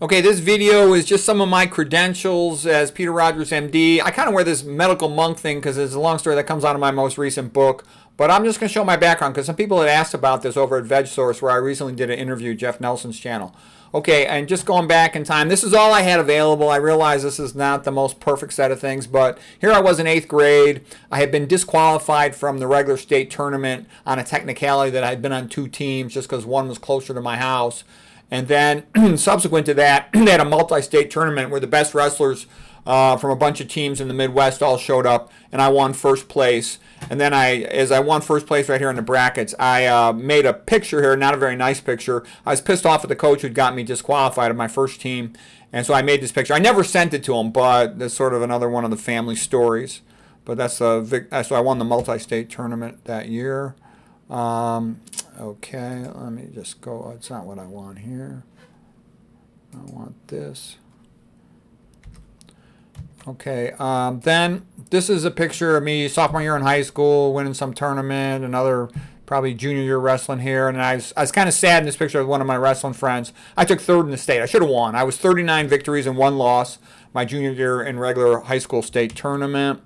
Okay, this video is just some of my credentials as Peter Rogers, MD. I kind of wear this medical monk thing because it's a long story that comes out of my most recent book. But I'm just going to show my background because some people had asked about this over at VegSource, where I recently did an interview, Jeff Nelson's channel. Okay, and just going back in time, this is all I had available. I realize this is not the most perfect set of things, but here I was in 8th grade. I had been disqualified from the regular state tournament on a technicality that I had been on 2 teams just because one was closer to my house. And then subsequent to that, they had a multi-state tournament where the best wrestlers from a bunch of teams in the Midwest all showed up, and I won first place. And then as I won first place right here in the brackets, I made a picture here, not a very nice picture. I was pissed off at the coach who'd got me disqualified of my first team, and so I made this picture. I never sent it to him, but that's sort of another one of the family stories. But so I won the multi-state tournament that year. Okay, let me just go. It's not what I want here. I want this. Okay, then this is a picture of me sophomore year in high school, winning some tournament, another probably junior year wrestling here, and I was kind of sad in this picture with one of my wrestling friends. I took 3rd in the state. I should have won. I was 39 victories and 1 loss my junior year in regular high school state tournament.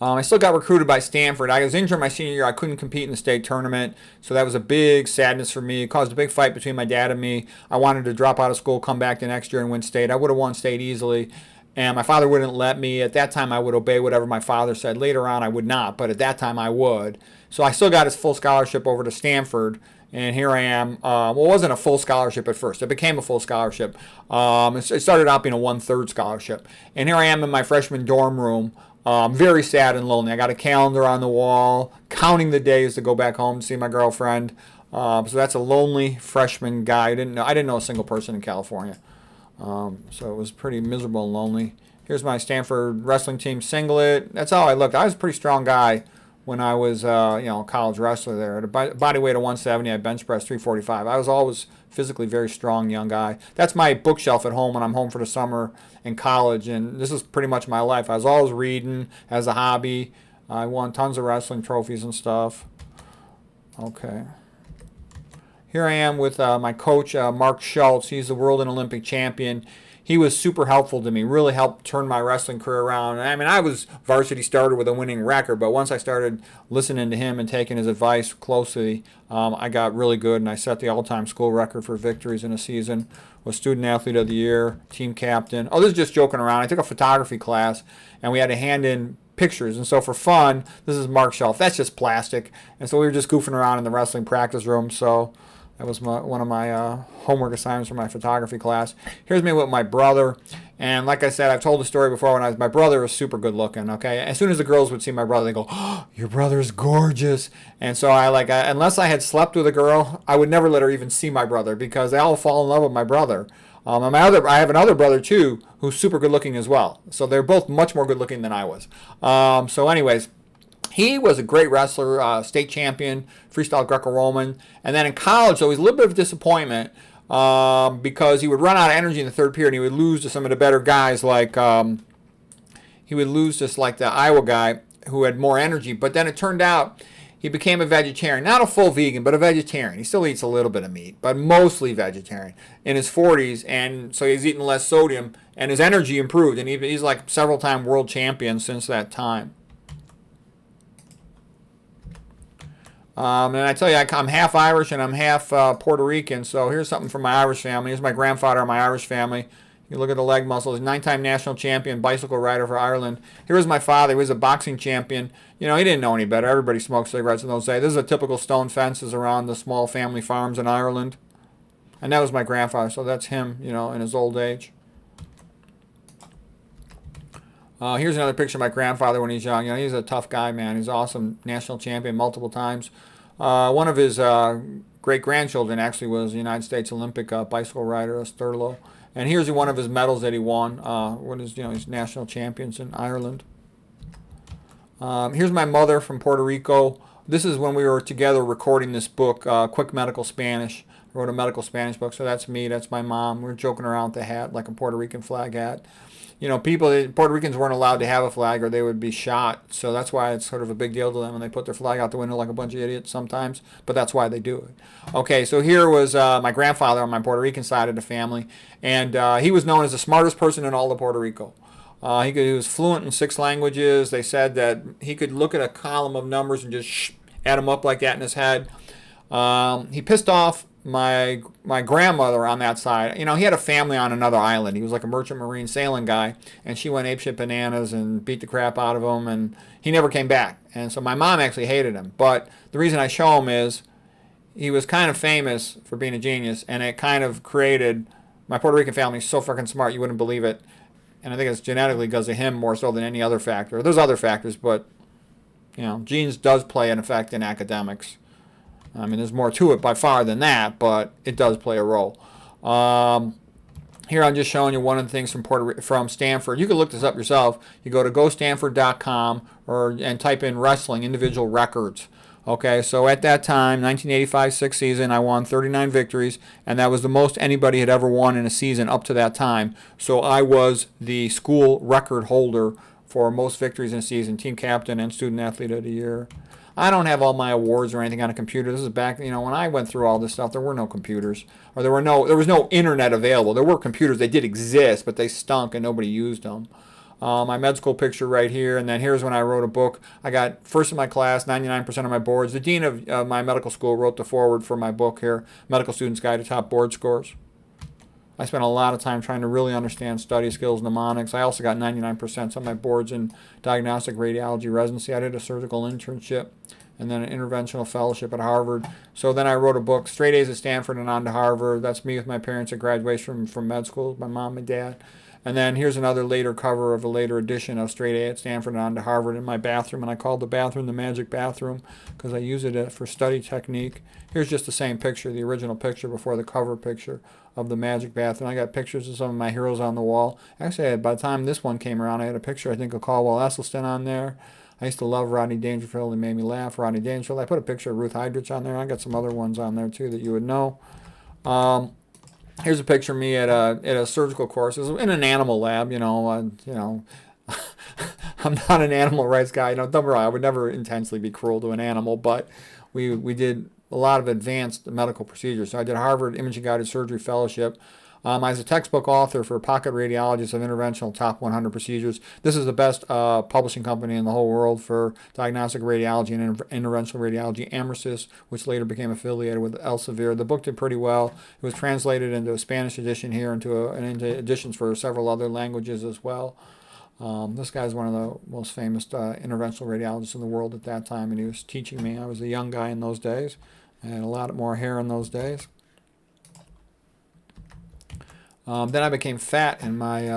I still got recruited by Stanford. I was injured my senior year. I couldn't compete in the state tournament, so that was a big sadness for me. It caused a big fight between my dad and me. I wanted to drop out of school, come back the next year and win state. I would have won state easily, and my father wouldn't let me. At that time, I would obey whatever my father said. Later on, I would not, but at that time, I would. So I still got his full scholarship over to Stanford, and here I am. Well, it wasn't a full scholarship at first. It became a full scholarship. It started out being a 1/3 scholarship, and here I am in my freshman dorm room. Very sad and lonely. I got a calendar on the wall, counting the days to go back home to see my girlfriend. So that's a lonely freshman guy. I didn't know a single person in California. So it was pretty miserable and lonely. Here's my Stanford wrestling team singlet. That's how I looked. I was a pretty strong guy when I was, a college wrestler there. At a body weight of 170, I bench pressed 345. I was always physically very strong young guy. That's my bookshelf at home when I'm home for the summer in college, and this is pretty much my life. I was always reading as a hobby. I won tons of wrestling trophies and stuff. Okay. Here I am with my coach, Mark Schultz. He's the world and Olympic champion. He was super helpful to me, really helped turn my wrestling career around. I mean, I was varsity starter with a winning record, but once I started listening to him and taking his advice closely, I got really good, and I set the all-time school record for victories in a season. Was student athlete of the year, team captain. Oh, this is just joking around. I took a photography class, and we had to hand in pictures. And so for fun, this is Mark Schultz. That's just plastic. And so we were just goofing around in the wrestling practice room. So that was one of my homework assignments for my photography class. Here's me with my brother. And like I said, I've told the story before. My brother was super good looking, okay? As soon as the girls would see my brother, they go, "Oh, your brother's gorgeous." And so unless I had slept with a girl, I would never let her even see my brother because they all fall in love with my brother. And I have another brother too who's super good looking as well. So they're both much more good looking than I was. So anyways, he was a great wrestler, state champion, freestyle Greco-Roman. And then in college, so he was a little bit of a disappointment because he would run out of energy in the 3rd period and he would lose to some of the better guys like he would lose just like the Iowa guy who had more energy. But then it turned out he became a vegetarian. Not a full vegan, but a vegetarian. He still eats a little bit of meat, but mostly vegetarian in his 40s. And so he's eating less sodium and his energy improved. And he's like several-time world champion since that time. And I tell you, I'm half Irish and I'm half Puerto Rican. So here's something from my Irish family. Here's my grandfather and my Irish family. You look at the leg muscles. 9-time national champion, bicycle rider for Ireland. Here's my father. He was a boxing champion. He didn't know any better. Everybody smoked cigarettes in those days. This is a typical stone fences around the small family farms in Ireland. And that was my grandfather. So that's him, in his old age. Here's another picture of my grandfather when he's young. He's a tough guy, man. He's awesome. National champion multiple times. One of his great-grandchildren actually was a United States Olympic bicycle rider, Sturlo. And here's one of his medals that he won. He's national champions in Ireland. Here's my mother from Puerto Rico. This is when we were together recording this book, Quick Medical Spanish. I wrote a medical Spanish book. So that's me. That's my mom. We're joking around with the hat, like a Puerto Rican flag hat. Puerto Ricans weren't allowed to have a flag or they would be shot. So that's why it's sort of a big deal to them, and they put their flag out the window like a bunch of idiots sometimes. But that's why they do it. Okay, so here was my grandfather on my Puerto Rican side of the family, and he was known as the smartest person in all of Puerto Rico. He was fluent in 6 languages. They said that he could look at a column of numbers and just add them up like that in his head. He pissed off my grandmother on that side. He had a family on another island. He was like a merchant marine sailing guy, and she went apeshit bananas and beat the crap out of him, and he never came back. And so my mom actually hated him. But the reason I show him is he was kind of famous for being a genius, and it kind of created my Puerto Rican family so fucking smart you wouldn't believe it. And I think it's genetically because of him more so than any other factor. There's other factors, but genes does play an effect in academics. I mean, there's more to it by far than that, but it does play a role. Here I'm just showing you one of the things from Stanford. You can look this up yourself. You go to gostanford.com and type in wrestling individual records. Okay, so at that time, 1985 sixth season, I won 39 victories, and that was the most anybody had ever won in a season up to that time. So I was the school record holder for most victories in a season, team captain and student athlete of the year. I don't have all my awards or anything on a computer. This is back, when I went through all this stuff, there were no computers, or there was no internet available. There were computers, they did exist, but they stunk and nobody used them. My med school picture right here, and then here's when I wrote a book. I got first in my class, 99% of my boards. The dean of my medical school wrote the foreword for my book here, Medical Student's Guide to Top Board Scores. I spent a lot of time trying to really understand study skills, mnemonics. I also got 99% on my boards in diagnostic radiology residency. I did a surgical internship and then an interventional fellowship at Harvard. So then I wrote a book, Straight A's at Stanford and on to Harvard. That's me with my parents at graduation from med school, my mom and dad. And then here's another later cover of a later edition of Straight A at Stanford and on to Harvard in my bathroom. And I called the bathroom the magic bathroom because I use it for study technique. Here's just the same picture, the original picture before the cover picture of the magic bathroom. I got pictures of some of my heroes on the wall. Actually, by the time this one came around, I had a picture, I think, of Caldwell Esselstyn on there. I used to love Rodney Dangerfield. He made me laugh. Rodney Dangerfield. I put a picture of Ruth Heydrich on there. I got some other ones on there, too, that you would know. Here's a picture of me at a surgical course. It was in an animal lab, I'm not an animal rights guy. Don't get me wrong, I would never intentionally be cruel to an animal, but we did a lot of advanced medical procedures. So I did Harvard Imaging Guided Surgery Fellowship. I was a textbook author for Pocket Radiologists of Interventional Top 100 Procedures. This is the best publishing company in the whole world for diagnostic radiology and interventional radiology, Amorsis, which later became affiliated with Elsevier. The book did pretty well. It was translated into a Spanish edition here and into editions for several other languages as well. This guy's one of the most famous interventional radiologists in the world at that time, and he was teaching me. I was a young guy in those days. I had a lot more hair in those days. Then I became fat in my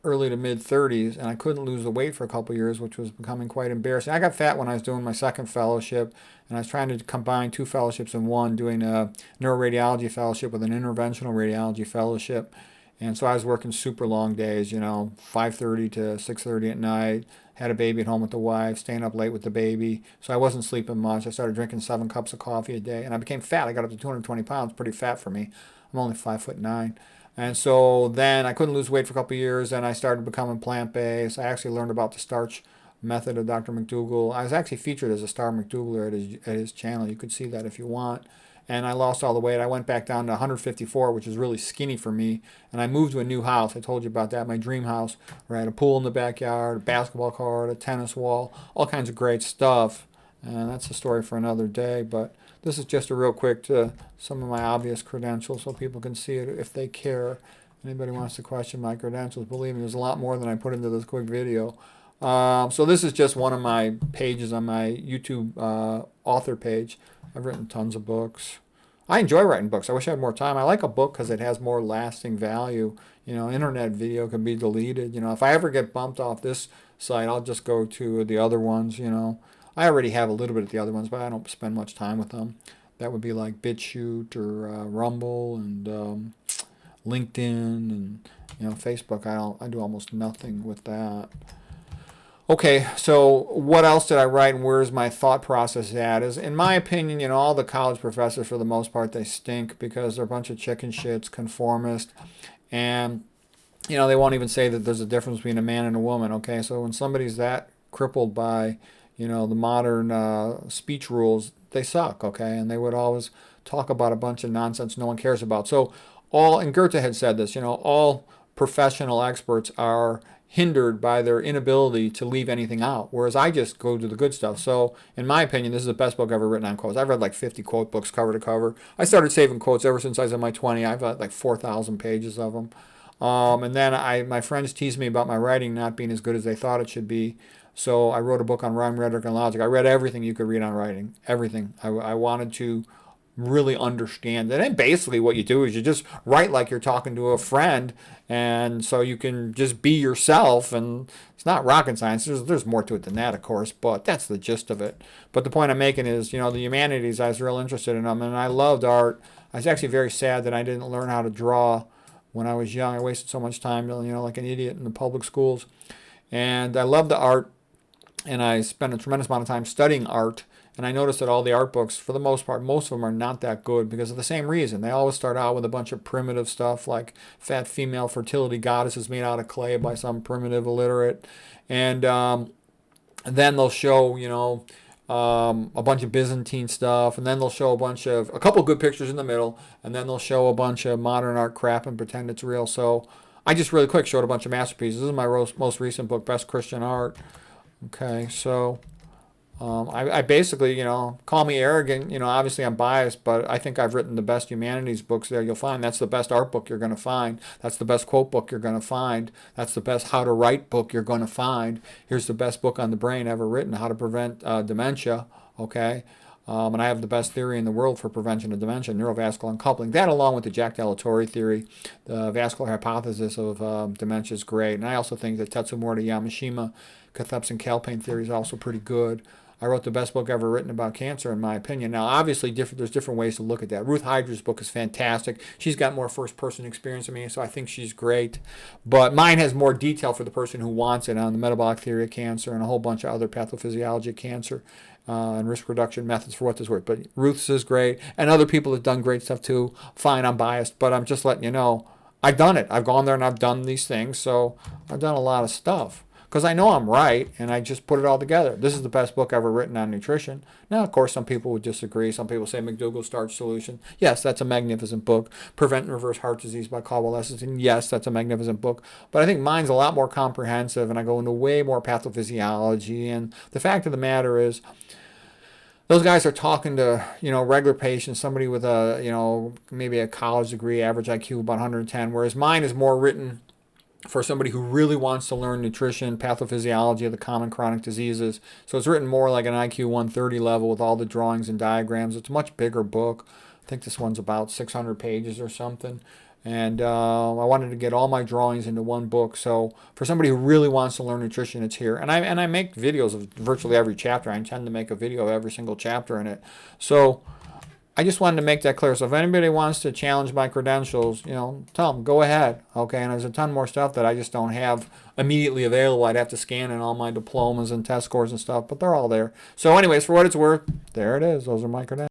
early to mid 30s, and I couldn't lose the weight for a couple years, which was becoming quite embarrassing. I got fat when I was doing my second fellowship, and I was trying to combine 2 fellowships in one, doing a neuroradiology fellowship with an interventional radiology fellowship. And so I was working super long days, 5:30 to 6:30 at night. Had a baby at home with the wife, staying up late with the baby. So I wasn't sleeping much. I started drinking 7 cups of coffee a day, and I became fat. I got up to 220 pounds, pretty fat for me. I'm only 5'9". And so then I couldn't lose weight for a couple of years, and I started becoming plant-based. I actually learned about the starch method of Dr. McDougall. I was actually featured as a star McDougall at his channel. You could see that if you want. And I lost all the weight. I went back down to 154, which is really skinny for me. And I moved to a new house. I told you about that, my dream house, where I had a pool in the backyard, a basketball court, a tennis wall, all kinds of great stuff. And that's a story for another day. But this is just a real quick to some of my obvious credentials so people can see it if they care. Anybody wants to question my credentials, believe me, there's a lot more than I put into this quick video. So this is just one of my pages on my YouTube author page. I've written tons of books. I enjoy writing books. I wish I had more time. I like a book because it has more lasting value. Internet video can be deleted. If I ever get bumped off this site, I'll just go to the other ones. I already have a little bit of the other ones, but I don't spend much time with them. That would be like BitChute or Rumble and LinkedIn and Facebook. I do almost nothing with that. Okay, so what else did I write and where's my thought process at? Is in my opinion, all the college professors for the most part they stink because they're a bunch of chicken shits, conformist, and they won't even say that there's a difference between a man and a woman. Okay, so when somebody's that crippled by, the modern speech rules, they suck. Okay, and they would always talk about a bunch of nonsense no one cares about. So and Goethe had said this, all professional experts are hindered by their inability to leave anything out, whereas I just go to the good stuff. So, in my opinion, this is the best book ever written on quotes. I've read like 50 quote books cover to cover. I started saving quotes ever since I was in my 20s. I've got like 4,000 pages of them. And then my friends teased me about my writing not being as good as they thought it should be. So I wrote a book on rhyme, rhetoric, and logic. I read everything you could read on writing, everything. I wanted to really understand it. And basically what you do is you just write like you're talking to a friend, and so you can just be yourself, and it's not rocket science. There's more to it than that, of course, but that's the gist of it. But the point I'm making is, the humanities, I was real interested in them, and I loved art. I was actually very sad that I didn't learn how to draw when I was young. I wasted so much time, like an idiot in the public schools. And I loved the art, and I spent a tremendous amount of time studying art. And I noticed that all the art books, for the most part, most of them are not that good because of the same reason. They always start out with a bunch of primitive stuff like fat female fertility goddesses made out of clay by some primitive illiterate. And then they'll show, a bunch of Byzantine stuff, and then they'll show a couple good pictures in the middle, and then they'll show a bunch of modern art crap and pretend it's real. So I just really quick showed a bunch of masterpieces. This is my most recent book, Best Christian Art. Okay, so I basically, call me arrogant. Obviously I'm biased, but I think I've written the best humanities books there you'll find. That's the best art book you're going to find. That's the best quote book you're going to find. That's the best how to write book you're going to find. Here's the best book on the brain ever written, how to prevent dementia. Okay. And I have the best theory in the world for prevention of dementia, neurovascular uncoupling. That, along with the Jack Delatorre theory, the vascular hypothesis of dementia, is great. And I also think that Tetsumori Yamashima, cathepsin calpain theory is also pretty good. I wrote the best book ever written about cancer, in my opinion. Now, obviously, there's different ways to look at that. Ruth Hydra's book is fantastic. She's got more first-person experience than me, so I think she's great. But mine has more detail for the person who wants it on the metabolic theory of cancer and a whole bunch of other pathophysiology of cancer and risk reduction methods for what this works. But Ruth's is great, and other people have done great stuff too. Fine, I'm biased, but I'm just letting you know. I've done it. I've gone there and I've done these things, so I've done a lot of stuff. Because I know I'm right, and I just put it all together. This is the best book ever written on nutrition. Now, of course, some people would disagree. Some people say McDougall's Starch Solution. Yes, that's a magnificent book. Prevent and Reverse Heart Disease by Caldwell Esselstyn. Yes, that's a magnificent book. But I think mine's a lot more comprehensive, and I go into way more pathophysiology. And the fact of the matter is, those guys are talking to, regular patients, somebody with maybe a college degree, average IQ about 110, whereas mine is more written for somebody who really wants to learn nutrition, pathophysiology of the common chronic diseases. So it's written more like an IQ 130 level with all the drawings and diagrams. It's a much bigger book. I think this one's about 600 pages or something. And I wanted to get all my drawings into one book. So for somebody who really wants to learn nutrition, it's here. And I make videos of virtually every chapter. I intend to make a video of every single chapter in it. So I just wanted to make that clear. So if anybody wants to challenge my credentials, tell them, go ahead. Okay, and there's a ton more stuff that I just don't have immediately available. I'd have to scan in all my diplomas and test scores and stuff, but they're all there. So anyways, for what it's worth, there it is. Those are my credentials.